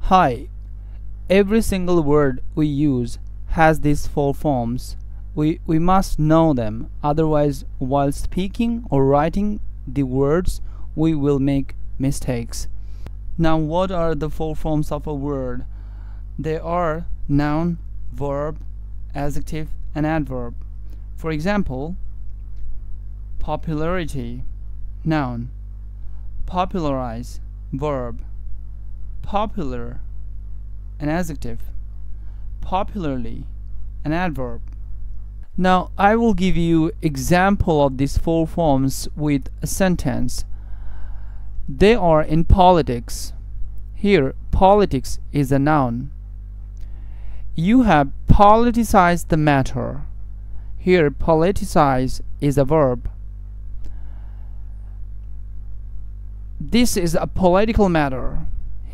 Hi. Every single word we use has these four forms. We must know them, otherwise while speaking or writing the words we will make mistakes. Now what are the four forms of a word? They are noun, verb, adjective and adverb. For example, popularity, noun. Popularize, verb. Popular, an adjective. Popularly, an adverb. Now I will give you example of these four forms with a sentence. They are in politics. Here politics is a noun. You have politicized the matter. Here politicize is a verb. This is a political matter.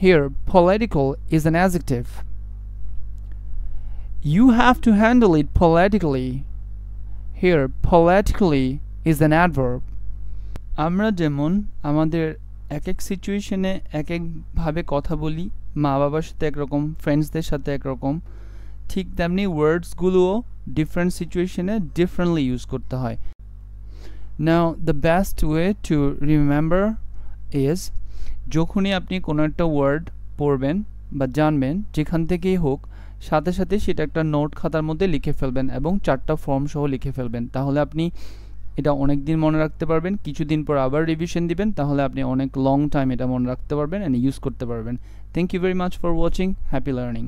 Here political is an adjective. You have to handle it politically. Here politically is an adverb. আমরা যেমন আমাদের এক এক সিচুয়েশনে এক এক ভাবে কথা বলি, মা বাবার সাথে একরকম, ফ্রেন্ডসদের সাথে একরকম, ঠিক তেমনি ওয়ার্ডসগুলোও ডিফারেন্ট সিচুয়েশনে ডিফারেন্টলি ইউজ করতে হয়। Now the best way to remember is যখনই আপনি কোনো একটা ওয়ার্ড পড়বেন বা জানবেন যেখান থেকেই হোক, সাথে সাথে সেটা একটা নোট খাতার মধ্যে লিখে ফেলবেন এবং চারটা ফর্ম সহ লিখে ফেলবেন। তাহলে আপনি এটা অনেক দিন মনে রাখতে পারবেন। কিছুদিন পর আবার রিভিশন দিবেন, তাহলে আপনি অনেক লং টাইম এটা মনে রাখতে পারবেন এন্ড ইউজ করতে পারবেন। Thank you very much for watching. Happy learning.